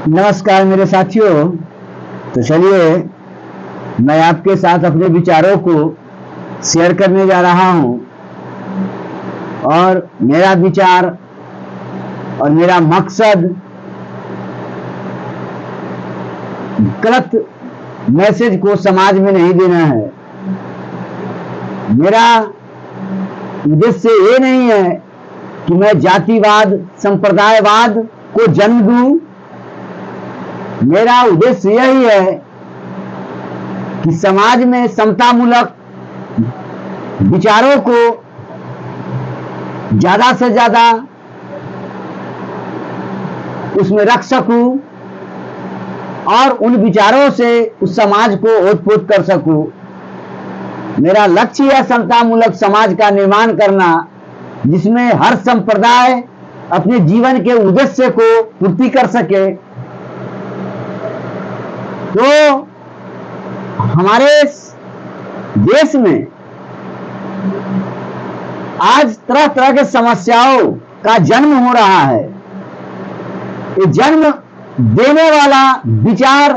नमस्कार मेरे साथियों। तो चलिए मैं आपके साथ अपने विचारों को शेयर करने जा रहा हूं। और मेरा विचार और मेरा मकसद गलत मैसेज को समाज में नहीं देना है। मेरा उद्देश्य ये नहीं है कि मैं जातिवाद संप्रदायवाद को जन्म दूं। मेरा उद्देश्य यही है कि समाज में समतामूलक विचारों को ज्यादा से ज्यादा उसमें रख सकूं और उन विचारों से उस समाज को ओतप्रोत कर सकूं। मेरा लक्ष्य है समतामूलक समाज का निर्माण करना, जिसमें हर संप्रदाय अपने जीवन के उद्देश्य को पूर्ति कर सके। तो हमारे देश में आज तरह तरह के समस्याओं का जन्म हो रहा है। ये जन्म देने वाला विचार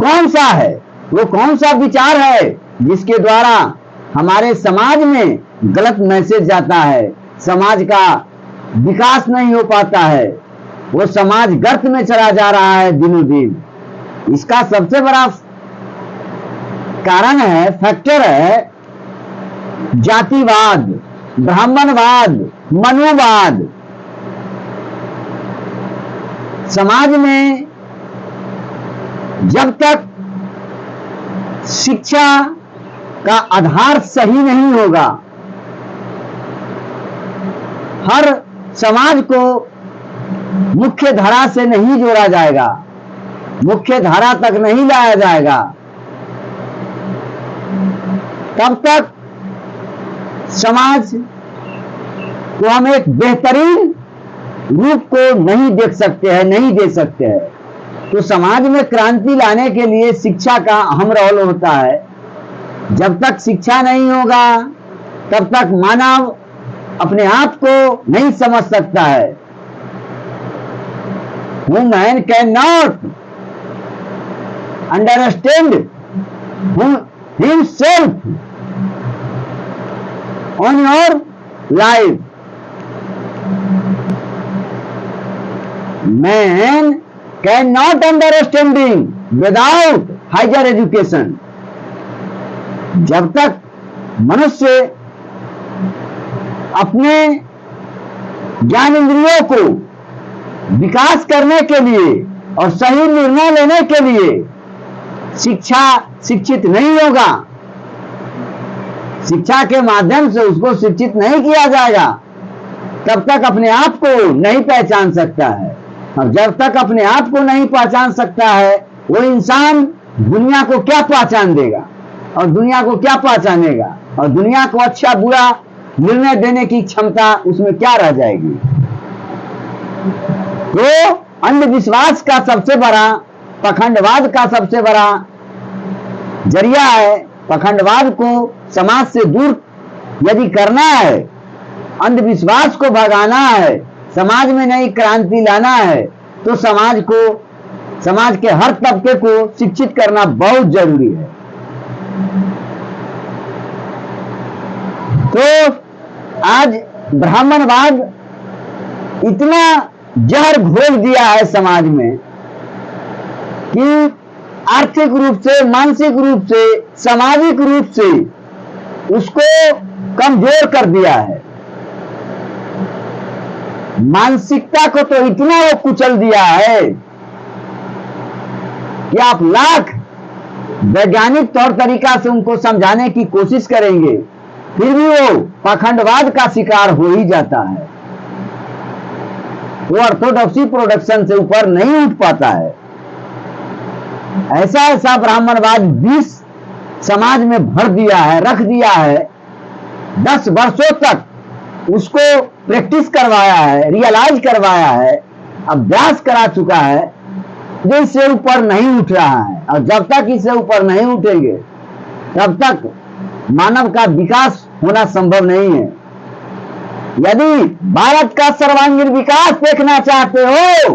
कौन सा है? वो कौन सा विचार है जिसके द्वारा हमारे समाज में गलत मैसेज जाता है, समाज का विकास नहीं हो पाता है, वो समाज गर्त में चला जा रहा है दिनों दिन। इसका सबसे बड़ा कारण है, फैक्टर है जातिवाद, ब्राह्मणवाद, मनुवाद। समाज में जब तक शिक्षा का आधार सही नहीं होगा, हर समाज को मुख्य धारा से नहीं जोड़ा जाएगा, मुख्य धारा तक नहीं लाया जाएगा, तब तक समाज को हम एक बेहतरीन रूप को नहीं देख सकते हैं, नहीं दे सकते हैं। तो समाज में क्रांति लाने के लिए शिक्षा का अहम रोल होता है। जब तक शिक्षा नहीं होगा तब तक मानव अपने आप को नहीं समझ सकता है। Man cannot understand himself on your life. Man cannot understanding without higher education. जब तक मनुष्य अपने ज्ञान इंद्रियों को विकास करने के लिए और सही निर्णय लेने के लिए शिक्षित नहीं होगा, शिक्षा के माध्यम से उसको शिक्षित नहीं किया जाएगा, तब तक अपने आप को नहीं पहचान सकता है। और जब तक अपने आप को नहीं पहचान सकता है, वो इंसान दुनिया को क्या पहचान देगा और दुनिया को क्या पहचानेगा, और दुनिया को अच्छा बुरा निर्णय देने की क्षमता उसमें क्या रह जाएगी। तो अंधविश्वास का सबसे बड़ा, पखंडवाद का सबसे बड़ा जरिया है। पखंडवाद को समाज से दूर यदि करना है, अंधविश्वास को भगाना है, समाज में नई क्रांति लाना है, तो समाज के हर तबके को शिक्षित करना बहुत जरूरी है। तो आज ब्राह्मणवाद इतना जहर घोल दिया है समाज में कि आर्थिक रूप से, मानसिक रूप से, सामाजिक रूप से उसको कमजोर कर दिया है। मानसिकता को तो इतना वो कुचल दिया है कि आप लाख वैज्ञानिक तौर तरीका से उनको समझाने की कोशिश करेंगे, फिर भी वो पाखंडवाद का शिकार हो ही जाता है। वो ऑर्थोडॉक्सी प्रोडक्शन से ऊपर नहीं उठ पाता है। ऐसा ब्राह्मणवाद 20 समाज में भर दिया है, रख दिया है। 10 वर्षों तक उसको प्रैक्टिस करवाया है, रियलाइज करवाया है, अभ्यास करा चुका है, जो इससे ऊपर नहीं उठ रहा है। और जब तक इससे ऊपर नहीं उठेंगे तब तक मानव का विकास होना संभव नहीं है। यदि भारत का सर्वांगीण विकास देखना चाहते हो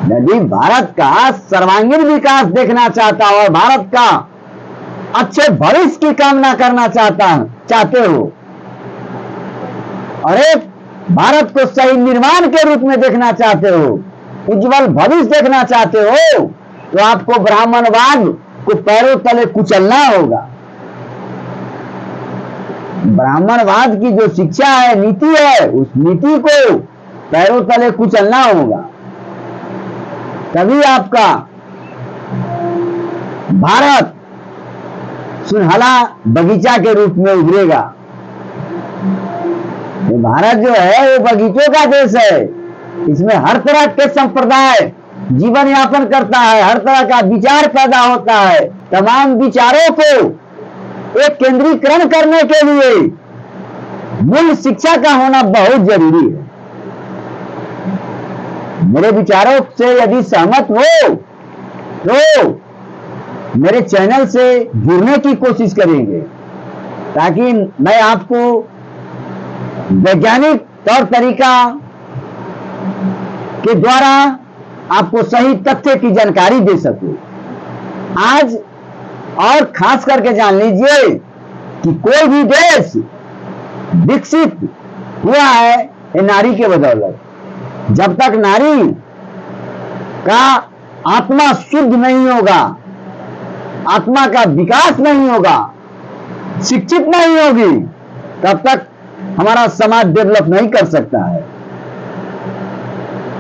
यदि भारत का सर्वांगीण विकास देखना चाहता हो और भारत का अच्छे भविष्य की कामना करना चाहते हो और एक भारत को सही निर्माण के रूप में देखना चाहते हो, उज्जवल भविष्य देखना चाहते हो, तो आपको ब्राह्मणवाद को पैरों तले कुचलना होगा। ब्राह्मणवाद की जो शिक्षा है, नीति है, उस नीति को पैरों तले कुचलना होगा, तभी आपका भारत सुनहला बगीचा के रूप में उभरेगा। ये भारत जो है वो बगीचों का देश है। इसमें हर तरह के संप्रदाय जीवन यापन करता है, हर तरह का विचार पैदा होता है। तमाम विचारों को एक केंद्रीकरण करने के लिए मूल शिक्षा का होना बहुत जरूरी है। मेरे विचारों से यदि सहमत हो तो मेरे चैनल से जुड़ने की कोशिश करेंगे, ताकि मैं आपको वैज्ञानिक तौर तरीका के द्वारा आपको सही तथ्य की जानकारी दे सकूं। आज और खास करके जान लीजिए कि कोई भी देश विकसित हुआ है ये नारी के बदौलत। जब तक नारी का आत्मा शुद्ध नहीं होगा, आत्मा का विकास नहीं होगा, शिक्षित नहीं होगी, तब तक हमारा समाज डेवलप नहीं कर सकता है।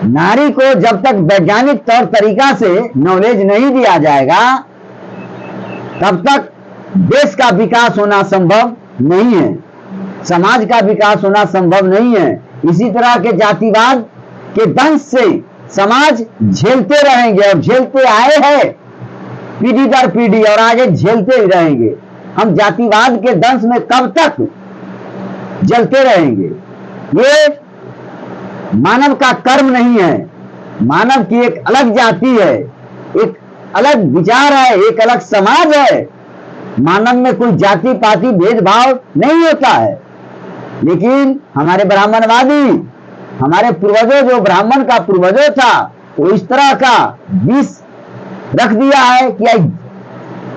नारी को जब तक वैज्ञानिक तौर तरीका से नॉलेज नहीं दिया जाएगा, तब तक देश का विकास होना संभव नहीं है, समाज का विकास होना संभव नहीं है। इसी तरह के जातिवाद के दंश से समाज झेलते रहेंगे और झेलते आए हैं पीढ़ी दर पीढ़ी, और आगे झेलते ही रहेंगे। हम जातिवाद के दंश में कब तक जलते रहेंगे? ये मानव का कर्म नहीं है। मानव की एक अलग जाति है, एक अलग विचार है, एक अलग समाज है। मानव में कोई जाति पाति भेदभाव नहीं होता है। लेकिन हमारे ब्राह्मणवादी, हमारे पूर्वजों, जो ब्राह्मण का पूर्वजों था, वो इस तरह का विष रख दिया है कि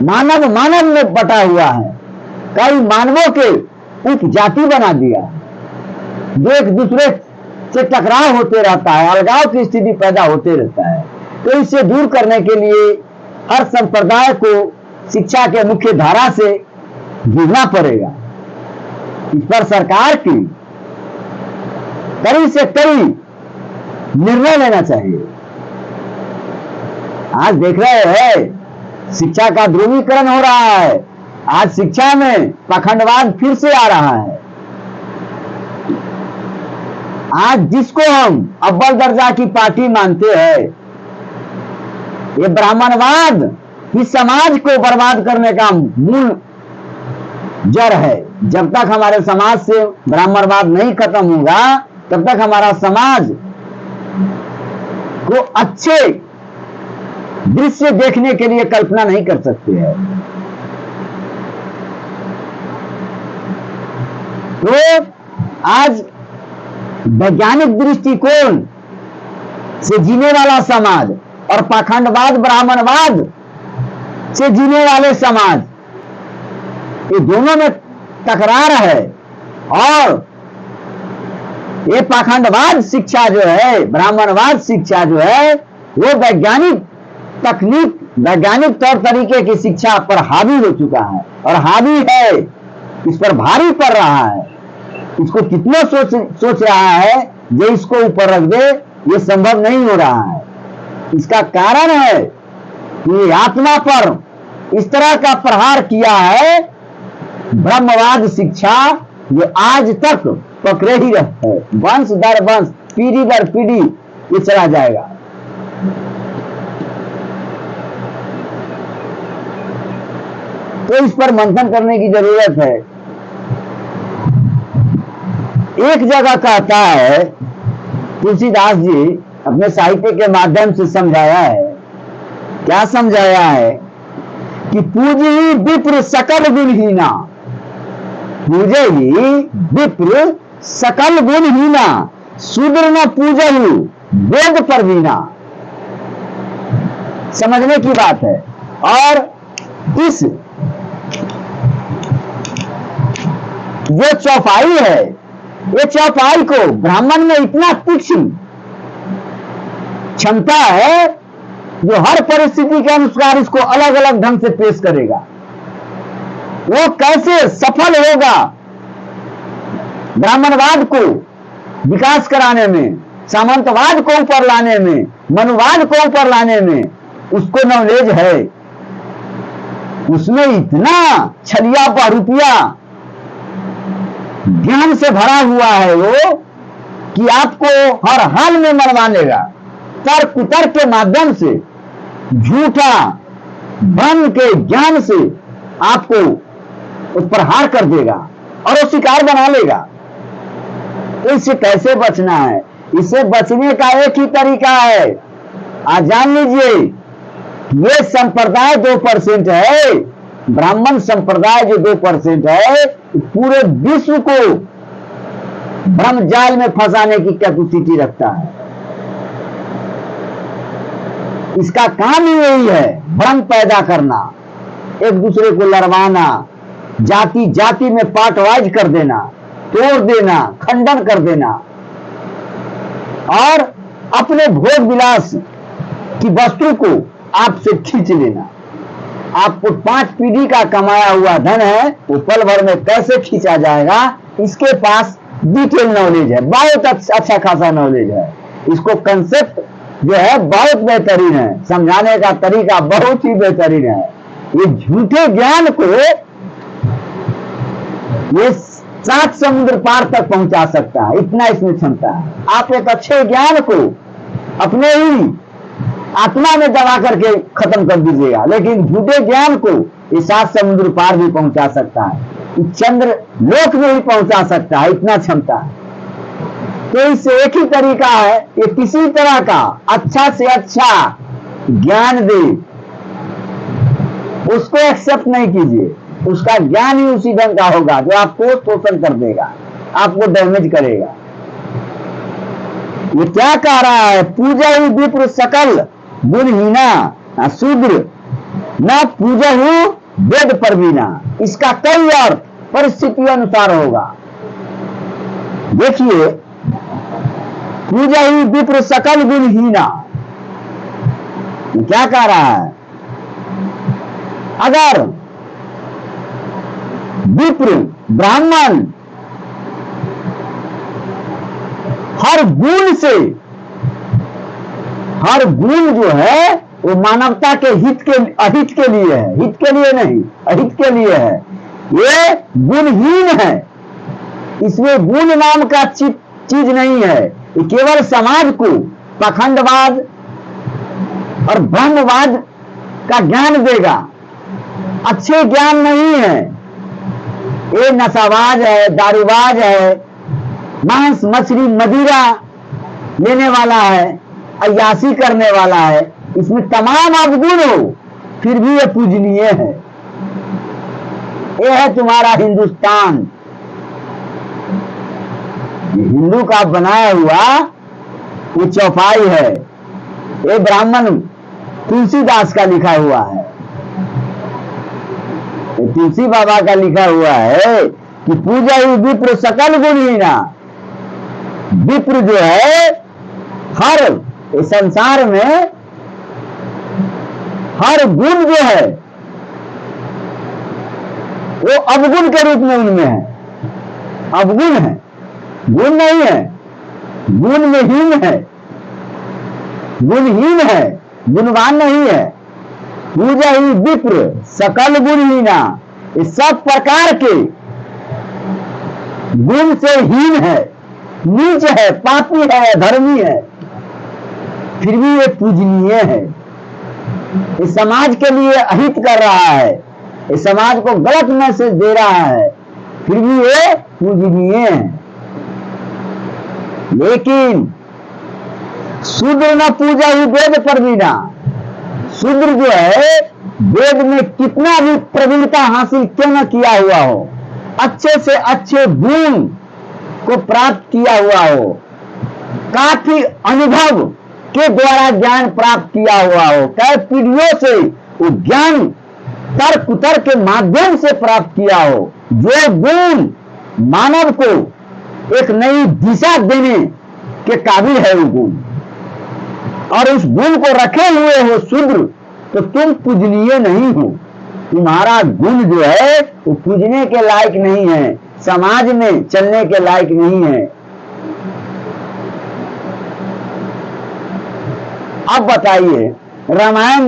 मानव मानव में बटा हुआ है। कई मानवों के उप जाति बना दिया, जो एक दूसरे से टकराव होते रहता है, अलगाव की स्थिति पैदा होते रहता है। तो इससे दूर करने के लिए हर संप्रदाय को शिक्षा के मुख्य धारा से जुड़ना पड़ेगा। इस पर सरकार की कड़ी से कड़ी निर्णय लेना चाहिए। आज देख रहे हैं शिक्षा का ध्रुवीकरण हो रहा है। आज शिक्षा में पाखंडवाद फिर से आ रहा है। आज जिसको हम अव्वल दर्जा की पार्टी मानते हैं, ये ब्राह्मणवाद इस समाज को बर्बाद करने का मूल जड़ है। जब तक हमारे समाज से ब्राह्मणवाद नहीं खत्म होगा, तब तक हमारा समाज को अच्छे दृश्य देखने के लिए कल्पना नहीं कर सकते हैं। तो आज वैज्ञानिक दृष्टिकोण से जीने वाला समाज और पाखंडवाद ब्राह्मणवाद से जीने वाले समाज, ये दोनों में टकरार है। और ये पाखंडवाद शिक्षा जो है, ब्राह्मणवाद शिक्षा जो है, वो वैज्ञानिक तकनीक, वैज्ञानिक तौर तरीके की शिक्षा पर हावी हो चुका है और हावी है, इस पर भारी पड़ रहा है। इसको कितना सोच रहा है जो इसको ऊपर रख दे, ये संभव नहीं हो रहा है। इसका कारण है कि आत्मा पर इस तरह का प्रहार किया है ब्रह्मवाद शिक्षा, जो आज तक पकड़े ही रहता है। वंश दर वंश, पीढ़ी दर पीढ़ी ये चला जाएगा। तो इस पर मंथन करने की जरूरत है। एक जगह कहता है तुलसीदास जी अपने साहित्य के माध्यम से समझाया है, क्या समझाया है कि पूजी विप्र सकल गुणहीना, पूजे ही विप्र सकल गुणहीना, शूद्र न पूजहु वेद परवीना। समझने की बात है। और इस जो चौपाई है, ये चौपाई को ब्राह्मण में इतना तीक्ष्ण क्षमता है जो हर परिस्थिति के अनुसार इसको अलग अलग ढंग से पेश करेगा। वो कैसे सफल होगा ब्राह्मणवाद को विकास कराने में, सामंतवाद को ऊपर लाने में, मनुवाद को ऊपर लाने में, उसको नॉलेज है। उसमें इतना छलिया बहुरूपिया ज्ञान से भरा हुआ है वो कि आपको हर हाल में मनवा लेगा। तर्क कुतर्क के माध्यम से, झूठा भ्रम के ज्ञान से आपको उस पर हार कर देगा और वो शिकार बना लेगा। तो इससे कैसे बचना है? इससे बचने का एक ही तरीका है। आज जान लीजिए, ये संप्रदाय 2% है, ब्राह्मण संप्रदाय जो 2% है, पूरे विश्व को भ्रम जाल में फंसाने की कैपेसिटी रखता है। इसका काम ही यही है, भ्रम पैदा करना, एक दूसरे को लड़वाना, जाति जाति में पार्टवाइज कर देना, तोड़ देना, खंडन कर देना और अपने भोग विलास की वस्तु को आपसे खींच लेना। आपको 5 पीढ़ी का कमाया हुआ धन है, वो पल भर में कैसे खींचा जाएगा, इसके पास डिटेल नॉलेज है, बहुत अच्छा खासा नॉलेज है। इसको कंसेप्ट जो है बहुत बेहतरीन है, समझाने का तरीका बहुत ही बेहतरीन है। ये झूठे ज्ञान को ये 7 समुद्र पार तक पहुंचा सकता है, इतना इसमें क्षमता है। आप एक अच्छे ज्ञान को अपने ही आत्मा में दबा करके खत्म कर दीजिएगा, लेकिन झूठे ज्ञान को ये 7 समुद्र पार भी पहुंचा सकता है, चंद्र लोक में ही पहुंचा सकता है, इतना क्षमता है। तो इससे एक ही तरीका है, ये किसी तरह का अच्छा से अच्छा ज्ञान दे, उसको एक्सेप्ट नहीं कीजिए। उसका ज्ञान ही उसी ढंग का होगा जो आपको शोषण कर देगा, आपको डैमेज करेगा। ये क्या कह रहा है? पूजा ही विप्र सकल गुणहीना शूद्र न पूजा ही वेद परवीना। इसका कई अर्थ परिस्थिति अनुसार होगा। देखिए, पूजा ही विप्र सकल गुणहीना, क्या कह रहा है? अगर विप्र ब्राह्मण हर गुण से, हर गुण जो है वो मानवता के हित के, अहित के लिए है, हित के लिए नहीं, अहित के लिए है। ये गुणहीन है, इसमें गुण नाम का चीज नहीं है। ये केवल समाज को पाखंडवाद और ब्रह्मवाद का ज्ञान देगा, अच्छे ज्ञान नहीं है। ये नशाबाज है, दारूबाज है, मांस मछली मदिरा लेने वाला है, अय्यासी करने वाला है, इसमें तमाम अवगुण हो फिर भी ये पूजनीय है। ये है तुम्हारा हिंदुस्तान। ये हिंदू का बनाया हुआ ये चौपाई है। ये ब्राह्मण तुलसीदास का लिखा हुआ है, ये तुलसी बाबा का लिखा हुआ है कि पूजा ही विप्र सकल गुणहीना। विप्र जो है हर इस संसार में हर गुण जो है वो अवगुण के रूप में उनमें है, अवगुण है, गुण नहीं है, गुण में हीन है, गुणहीन है, गुणवान नहीं है। पूजा ही विप्र सकल गुणहीना, इस सब प्रकार के गुण से हीन है, नीच है, पापी है, धर्मी है, फिर भी ये पूजनीय है। इस समाज के लिए अहित कर रहा है, इस समाज को गलत मैसेज दे रहा है, फिर भी ये पूजनीय है। लेकिन शूद्र न पूजा ही वेद परवीना। शूद्र जो है वेद में कितना भी प्रवीणता हासिल क्यों न किया हुआ हो, अच्छे से अच्छे गुण को प्राप्त किया हुआ हो, काफी अनुभव उसके द्वारा ज्ञान प्राप्त किया हुआ हो, कई पीढ़ियों से वो ज्ञान तर्क कुतर्क के माध्यम से प्राप्त किया हो, जो गुण मानव को एक नई दिशा देने के काबिल है वो गुण, और उस गुण को रखे हुए हो शूद्र, तो तुम पूजनीय नहीं हो। तुम्हारा गुण जो है वो पूजने के लायक नहीं है, समाज में चलने के लायक नहीं है। अब बताइए, रामायण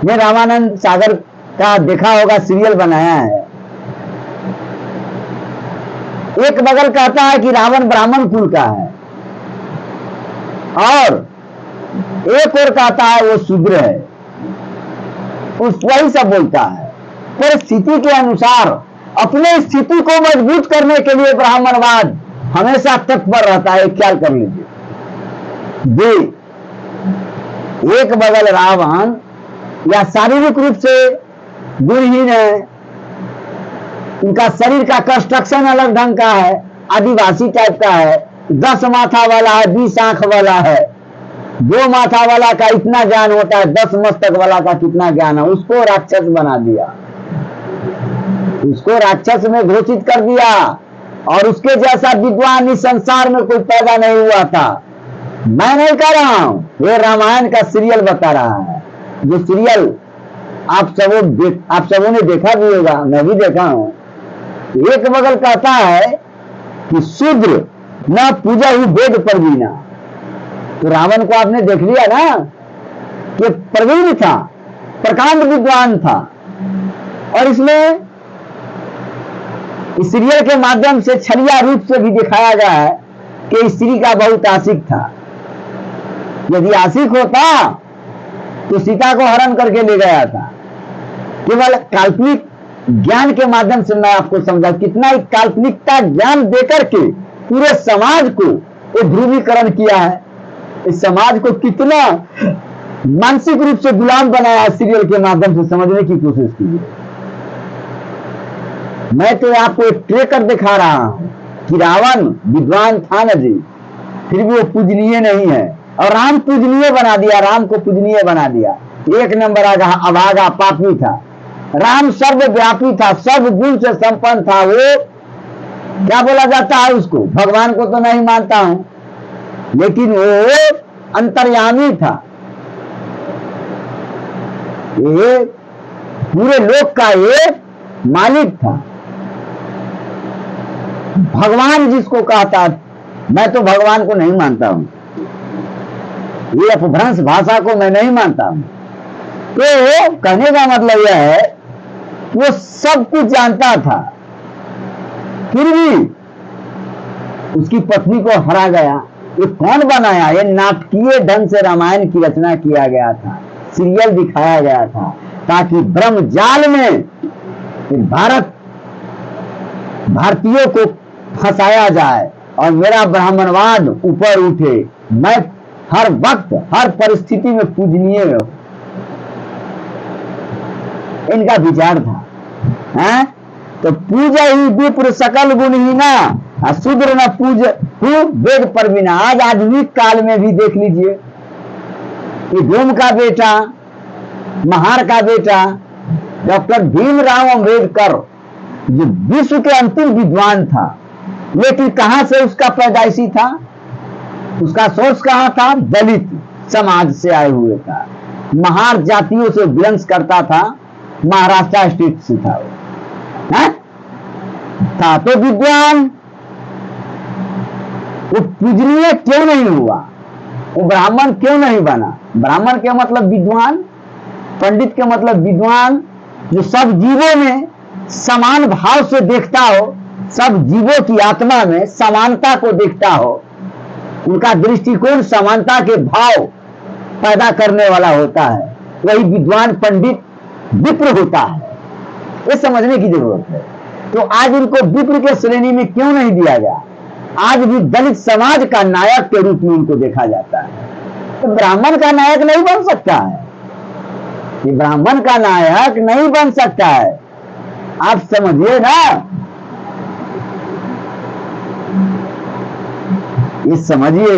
में रामानंद सागर का देखा होगा, सीरियल बनाया है। एक बगल कहता है कि रावण ब्राह्मण कुल का है, और एक और कहता है वो शूद्र है। उस वही सब बोलता है। परिस्थिति के अनुसार अपने स्थिति को मजबूत करने के लिए ब्राह्मणवाद हमेशा तत्पर रहता है। ख्याल कर लीजिए, एक बगल रावण या शारीरिक रूप से गुणहीन है, उनका शरीर का कंस्ट्रक्शन अलग ढंग का है, आदिवासी टाइप का है, 10 माथा वाला है, 20 आंख वाला है, 2 माथा वाला का इतना ज्ञान होता है, 10 मस्तक वाला का कितना ज्ञान है। उसको राक्षस बना दिया, उसको राक्षस में घोषित कर दिया, और उसके जैसा विद्वान इस संसार में कोई पैदा नहीं हुआ था। मैं नहीं कह रहा हूं, ये रामायण का सीरियल बता रहा है, जो सीरियल आप सबों ने देखा भी होगा, मैं भी देखा हूं। एक बगल कहता है कि शूद्र न पूजा ही वेद पर बीना। तो रावण को आपने देख लिया ना कि प्रवीण था, प्रकांड विद्वान था, और इसमें इस सीरियल के माध्यम से छलिया रूप से भी दिखाया गया है कि स्त्री का बहुत आशिक था। यदि आशिक होता तो सीता को हरण करके ले गया था। केवल काल्पनिक ज्ञान के माध्यम से मैं आपको समझा कितना ही काल्पनिकता ज्ञान देकर के पूरे समाज को एक ध्रुवीकरण किया है। इस समाज को कितना मानसिक रूप से गुलाम बनाया है, सीरियल के माध्यम से समझने की कोशिश कीजिए। मैं तो आपको एक ट्रेकर दिखा रहा हूं कि रावण विद्वान था न जी, फिर भी वो पूजनीय नहीं है, और राम पूजनीय बना दिया, राम को पूजनीय बना दिया। एक नंबर अभागा पापी था, राम सर्वव्यापी था, सब गुण से संपन्न था। वो क्या बोला जाता है उसको, भगवान को तो नहीं मानता हूं, लेकिन वो अंतर्यामी था, ये पूरे लोक का ये मालिक था। भगवान जिसको कहता, मैं तो भगवान को नहीं मानता हूं, ये अपभ्रंश भाषा को मैं नहीं मानता हूं। तो कहने का मतलब यह है वो सब कुछ जानता था, फिर भी उसकी पत्नी को हरा गया। ये कौन बनाया? ये नाटकीय ढंग से रामायण की रचना किया गया था, सीरियल दिखाया गया था, ताकि ब्रह्म जाल में भारतीयों को फंसाया जाए और मेरा ब्राह्मणवाद ऊपर उठे, मैं हर वक्त हर परिस्थिति में पूजनीय हो। इनका विचार था, है? तो पूजा ही विप्र सकल गुणहीना, शूद्र न पूज वेद पर बिना। आज आधुनिक काल में भी देख लीजिए, ये डोम का बेटा, महार का बेटा डॉक्टर भीमराव अम्बेडकर, जो विश्व के अंतिम विद्वान था, लेकिन कहां से उसका पैदाइशी था, उसका सोर्स कहां था? दलित समाज से आए हुए था, महार जातियों से बिलोंग्स करता था, महाराष्ट्र स्टेट से था वो, था तो विद्वान। वो पूजनीय क्यों नहीं हुआ? वो ब्राह्मण क्यों नहीं बना? ब्राह्मण के मतलब विद्वान, पंडित के मतलब विद्वान, जो सब जीवों में समान भाव से देखता हो, सब जीवों की आत्मा में समानता को देखता हो, उनका दृष्टिकोण समानता के भाव पैदा करने वाला होता है, वही विद्वान पंडित विप्र होता है। ये समझने की जरूरत है। तो आज उनको विप्र के श्रेणी में क्यों नहीं दिया गया? आज भी दलित समाज का नायक के रूप में उनको देखा जाता है। तो ब्राह्मण का नायक नहीं बन सकता है, ये ब्राह्मण का नायक नहीं बन सकता है, आप समझिए ना। ये समझिए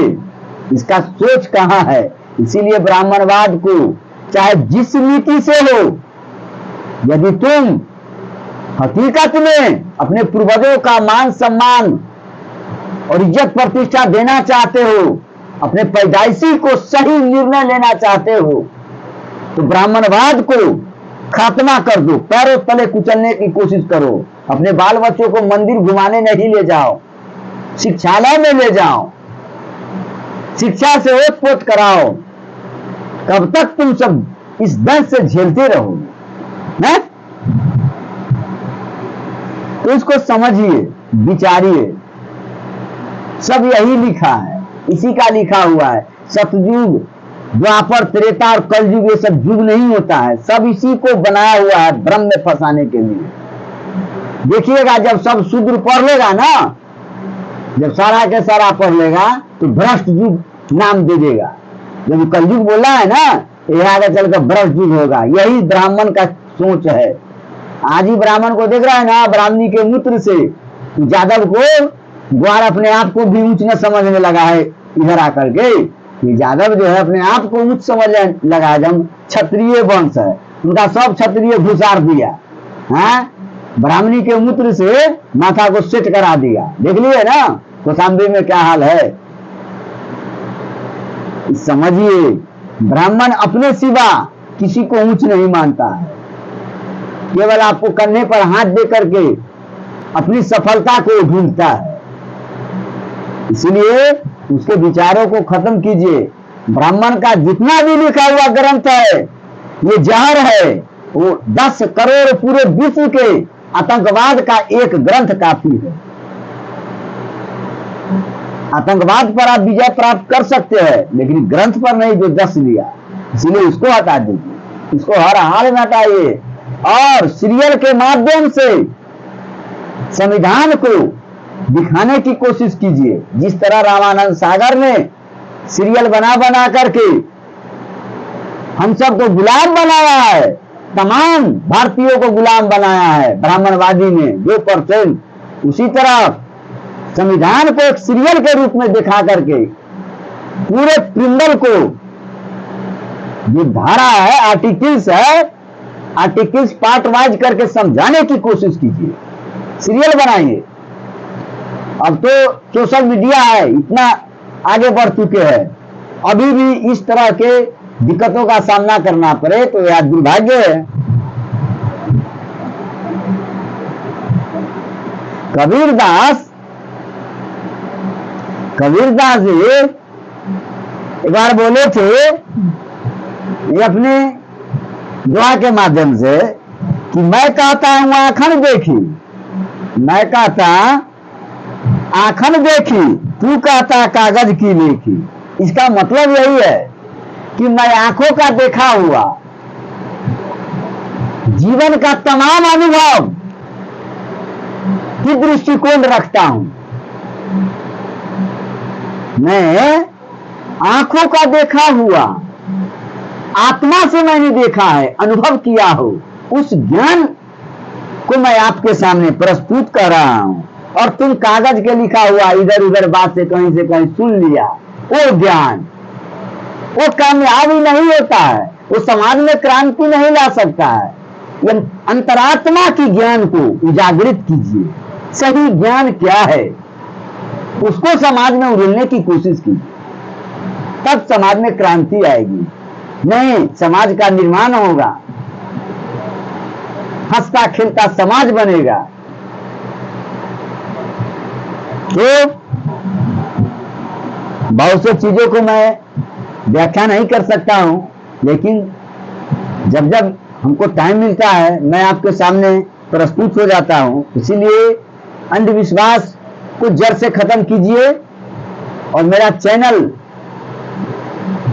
इसका सोच कहां है। इसीलिए ब्राह्मणवाद को चाहे जिस नीति से हो, यदि तुम हकीकत में अपने पूर्वजों का मान सम्मान और इज्जत प्रतिष्ठा देना चाहते हो, अपने पैदाइशी को सही निर्णय लेना चाहते हो, तो ब्राह्मणवाद को खात्मा कर दो, पैरों तले कुचलने की कोशिश करो। अपने बाल बच्चों को मंदिर घुमाने नहीं ले जाओ, शिक्षालय में ले जाओ, शिक्षा से ओत पोत कराओ। कब तक तुम सब इस दंश से झेलते रहोगे? हैं? तो इसको समझिए, विचारिए। सब यही लिखा है, इसी का लिखा हुआ है। सतयुग, द्वापर, त्रेता और कलयुग ये सब युग नहीं होता है, सब इसी को बनाया हुआ है भ्रम में फंसाने के लिए। देखिएगा जब सब शूद्र पढ़ लेगा ना, जब सारा के सारा पढ़ लेगा तो भ्रष्ट युग नाम दे देगा। जब कलयुग बोला है ना, ये आगे चलकर भ्रष्ट युग होगा। यही ब्राह्मण का सोच है। आज ही ब्राह्मण को देख रहा है ना, ब्राह्मणी के मूत्र से यादव को ग्वार अपने आप को भी ऊंच न समझने लगा है। इधर आकर के यादव जो है अपने आप को ऊंच समझने लगा है। जब क्षत्रिय वंश है, उनका सब क्षत्रिय घुसार दिया, हाँ, ब्राह्मणी के मूत्र से माथा को सेट करा दिया। देख लिए ना कौशाम्बी में क्या हाल है। समझिए, ब्राह्मण अपने सिवा किसी को ऊंच नहीं मानता है, केवल आपको करने पर हाथ दे करके अपनी सफलता को ढूंढता है। इसलिए उसके विचारों को खत्म कीजिए। ब्राह्मण का जितना भी लिखा हुआ ग्रंथ है ये जहर है। वो 10 करोड़ पूरे विश्व के आतंकवाद का एक ग्रंथ काफी है। आतंकवाद पर आप विजय प्राप्त कर सकते हैं, लेकिन ग्रंथ पर नहीं जो 10 लिया। इसलिए उसको हटा दीजिए, इसको हर हाल में हटाइए और सीरियल के माध्यम से संविधान को दिखाने की कोशिश कीजिए। जिस तरह रामानंद सागर ने सीरियल बना बना करके हम सबको गुलाम बनाया है, तमाम भारतीयों को गुलाम बनाया है ब्राह्मणवादी ने 2%, उसी तरह संविधान को एक सीरियल के रूप में दिखा करके पूरे प्रिंडल को जो धारा है, आर्टिकल्स है, आर्टिकल्स पार्ट वाइज करके समझाने की कोशिश कीजिए। सीरियल बनाइए। अब तो सोशल मीडिया है, इतना आगे बढ़ चुके हैं, अभी भी इस तरह के दिक्कतों का सामना करना पड़े तो यह दुर्भाग्य है। कबीरदास जी एक बार बोले थे ये अपने दुआ के माध्यम से कि मैं कहता हूं आंखन देखी, मैं कहता आंखन देखी, तू कहता कागज की लिखी। इसका मतलब यही है कि मैं आंखों का देखा हुआ जीवन का तमाम अनुभव की दृष्टिकोण रखता हूं। मैं आंखों का देखा हुआ, आत्मा से मैंने देखा है, अनुभव किया हो, उस ज्ञान को मैं आपके सामने प्रस्तुत कर रहा हूं। और तुम कागज के लिखा हुआ इधर उधर बात से कहीं सुन लिया, वो ज्ञान वो कामयाब ही नहीं होता है, वो समाज में क्रांति नहीं ला सकता है। ये अंतरात्मा की ज्ञान को उजागरित कीजिए। सही ज्ञान क्या है उसको समाज में उड़ेलने की कोशिश कीजिए, तब समाज में क्रांति आएगी। नहीं, समाज का निर्माण होगा, हंसता खेलता समाज बनेगा। तो बहुत से चीजों को मैं व्याख्या नहीं कर सकता हूं, लेकिन जब जब हमको टाइम मिलता है मैं आपके सामने प्रस्तुत हो जाता हूं। इसीलिए अंधविश्वास को जड़ से खत्म कीजिए। और मेरा चैनल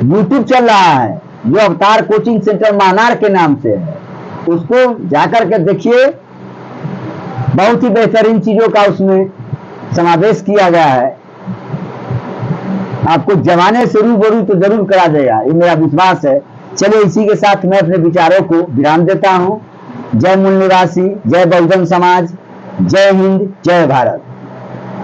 यूट्यूब चल रहा है जो अवतार कोचिंग सेंटर मानार के नाम से है, उसको जाकर के देखिए। बहुत ही बेहतरीन चीजों का उसमें समावेश किया गया है। आपको जमाने से रूबरू तो जरूर करा देगा, ये मेरा विश्वास है। चलिए इसी के साथ मैं अपने विचारों को विराम देता हूं। जय मूल निवासी, जय बहुजन समाज, जय हिंद, जय भारत।